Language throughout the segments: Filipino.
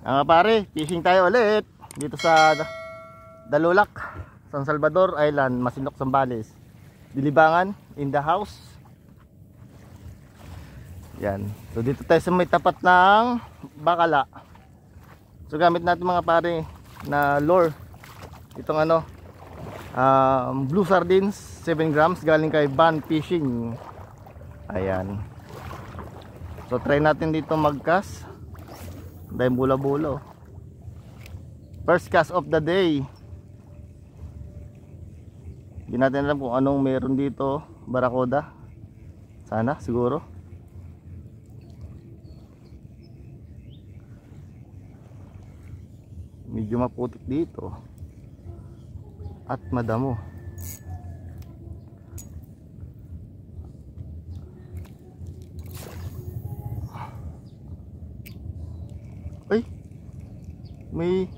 Mga pare, fishing tayo ulit dito sa Dalulak, San Salvador Island, Masinloc, Zambales. Dilibangan in the house. Yan. So dito tayo sa may tapat ng Bacala. So gamit natin mga pare na lure. Itong ano, blue sardines, 7 grams galing kay Van Fishing. Ayan. So try natin dito mag-cast. Dahil bula-bulo. First cast of the day. Hindi natin alam kung anong meron dito. Barakuda. Sana, siguro. Medyo maputik dito. At madamo. Ay, may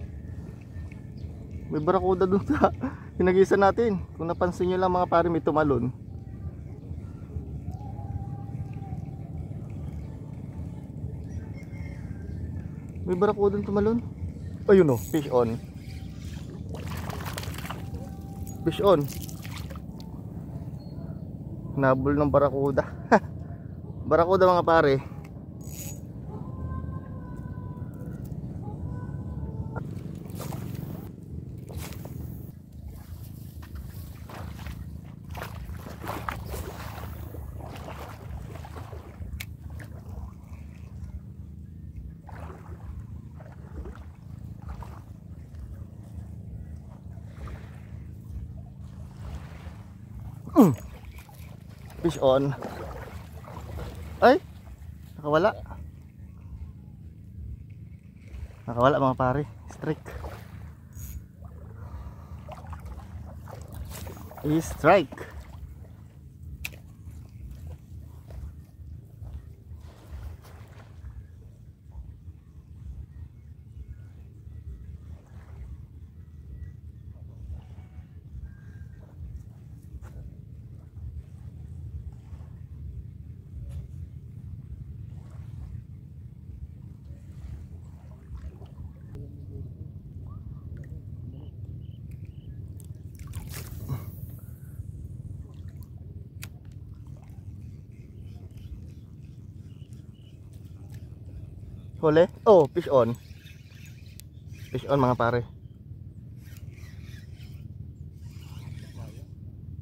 barakuda dun sa hinagisa natin. Kung napansin nyo lang mga pare, may tumalon. May barakuda tumalon. Ayun o, fish on. Fish on. Nabol ng barakuda. Barakuda mga pare. Fish on. Ay, nakawala. Nakawala mga pare. Strike. I-strike. Huli? Oh, fish on. Fish on mga pare.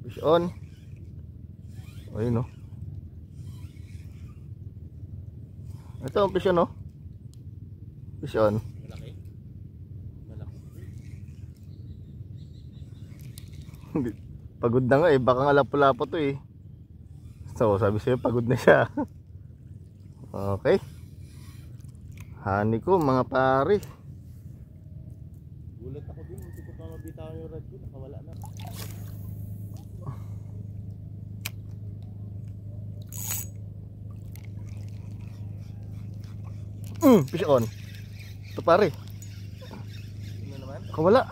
Fish on. Oh, yun oh. Ito ang fish on oh. Fish on. Malaki. Malaki. Pagod na nga eh. Baka nga lapo-lapo to eh. So sabi sa'yo pagod na siya. Okay. Hani ko mga pare. Gulat ako din, hindi ko pa mabitawan yung rod ko, nakawala na. Fish on. Ito pare. Ano naman? Kawala.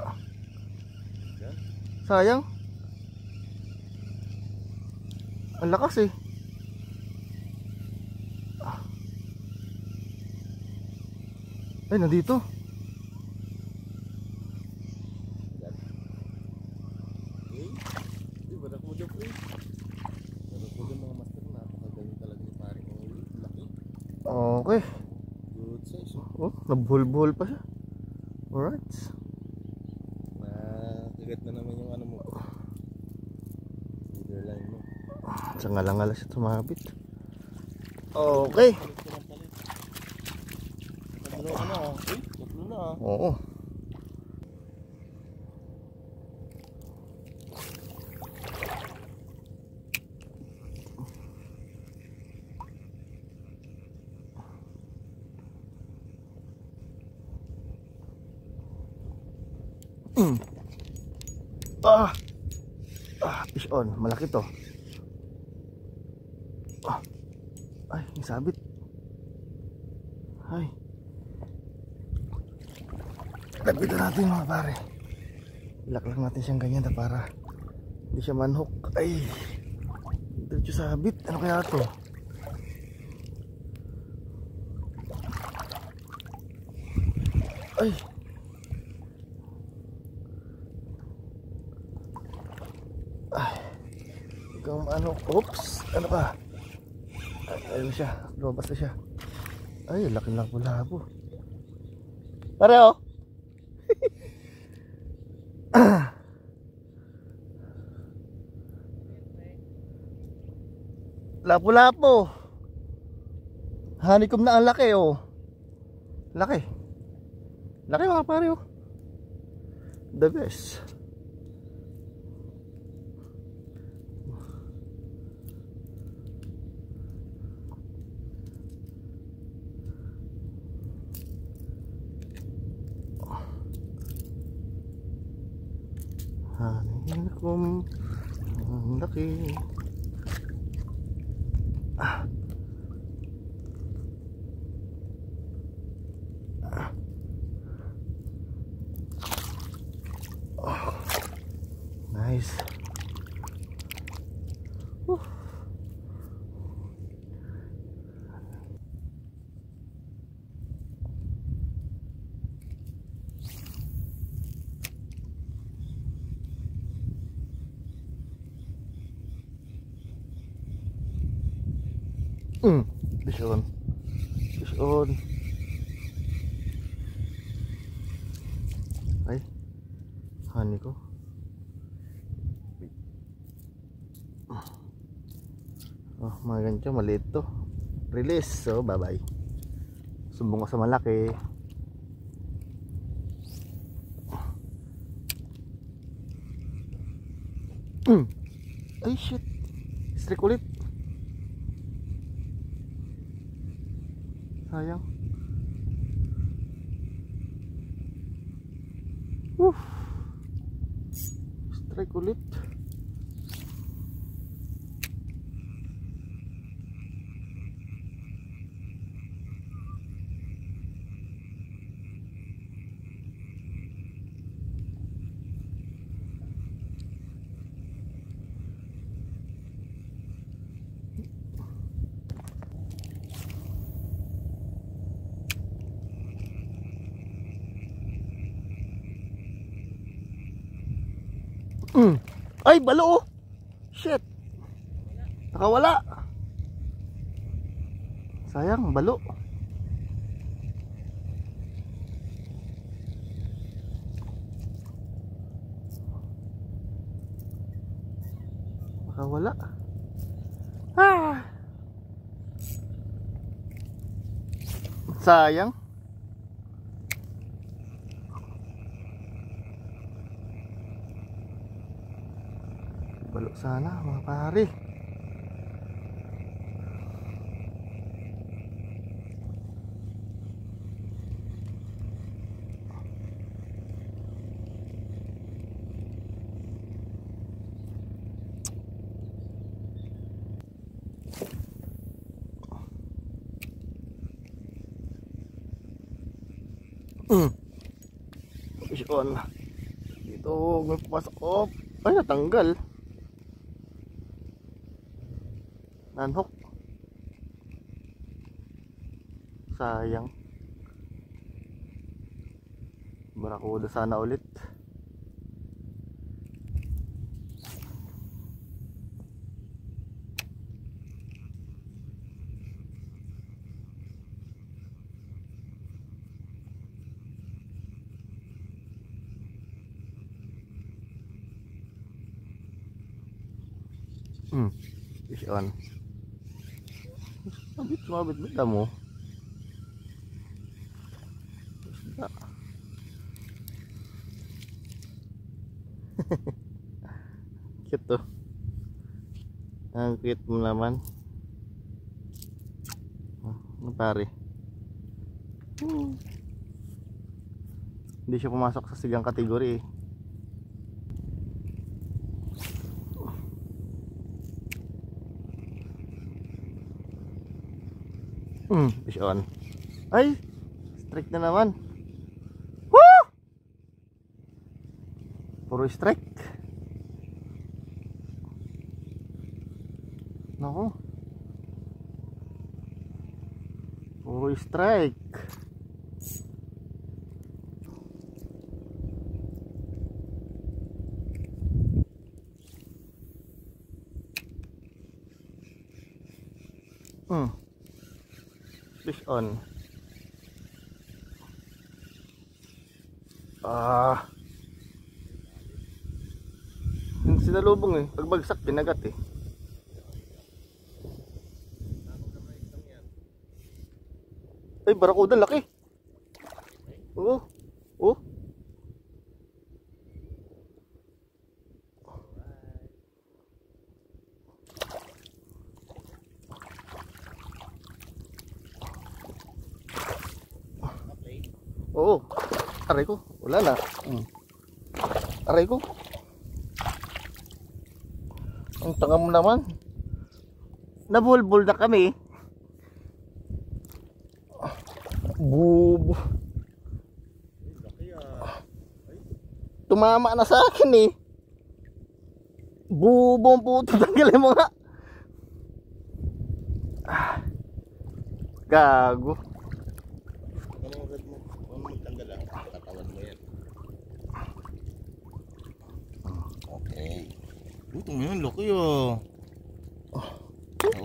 Yan. Sayang. Ang lakas eh. Ay, nandito. Okay. Uy, barakuda po eh. Barakuda mga master, napakagaling talaga ni pare. Laki. Okay. Good size. Oh, nabulbul pa siya. Alright. Nakagat na naman yung ano mo. Leader line mo. Sa ngalang-ngala siya tumabit. Okay. Tatlo ka na ah. Uy, tatlo na ah. Oo. Fish on, malaki to. Ay, isabit. Ay. Lapitan natin mga pare. Ilak lang natin siyang ganyan para hindi siya manhook. Ay, diretso sabit. Ano kaya to? Ay. Ay. Ikaw ano, oops, ano ka? Ay, ayun siya, lumabas na siya. Ay, laki lang po labo. Pareho. Lapo-lapo. Hanikom na ang laki oh. Laki. Laki mga pare oh. The best. Hanikom ang laki. Ah. Oh. Nice. Whew. Fish on. Fish on. Ay, honey ko. Oh, mga ganito, maliit to. Release, so bye bye. Sumbong ko sa malaki. Ay shit, strike ulit. Sayang. Strike ulit. Ay, balo oh. Shit. Nakawala. Sayang, balo. Nakawala. Ah. Sayang. Balo sana mga pare. Fish on. Dito may pasok. Oh. Ay, natanggal. Nanhook. Sayang. Barakuda sana ulit. Fish on. Sumabit bita mo. Isda. Cute to. Ang cute mo naman. Ano pare? Hindi siya pumasok sa sigang kategory eh. Fish on. Ay, strike na naman. Woo! Puro strike. Nako. Puro strike. Fish on. Ah. Yung sinalubong eh. Pagbagsak, pinagat eh. Ay, barakuda, laki. Oo. Oh. Oo. Aray ko. Wala na. Aray ko. Ang tanga mo naman. Nabulbul na kami. Bubo. Tumama na sa akin eh. Bubong puto. Tanggalin mo nga. Gago. Ano agad mo? Ano magtanggal lang? Katawan mo yan. Okay. Butong yun, laki oh.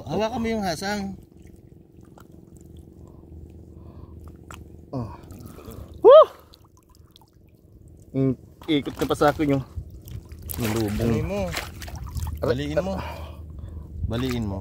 Hawakan mo yung hasang. Woo! Ikot na pa sa akin yung lubong. Baliin mo. Baliin mo. Baliin mo.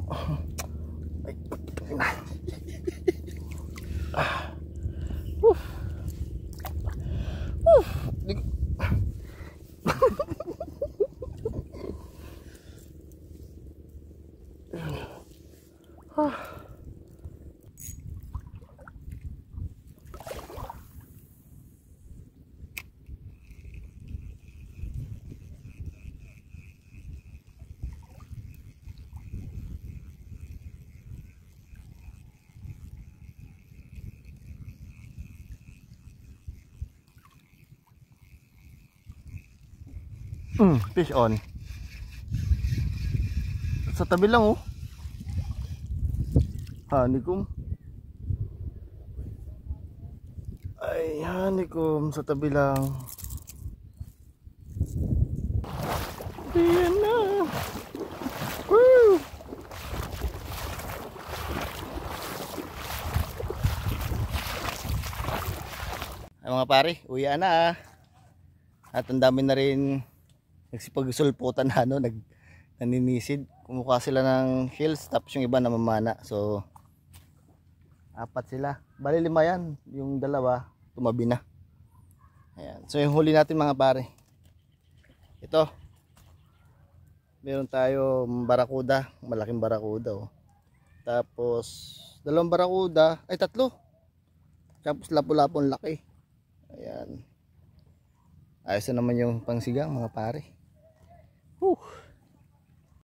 Fish on. Sa tabi lang oh. Honeycomb. Ay, honeycomb sa tabi lang. Ayan na. Woo! Ay mga pare, uwian na ah. At ang dami na rin nagsipagsulputan na naninisid. Kumukuha sila ng hills tapos yung iba namamana. So 4 sila. Bali 5 yan. Yung dalawa tumabi na. Ayan. So yung huli natin mga pare. Ito. Meron tayo barakuda. Malaking barakuda oh. Tapos 2 barakuda. Ay 3. Tapos lapu-lapong laki. Ayan. Ayos na naman yung pangsigang mga pare. Whew.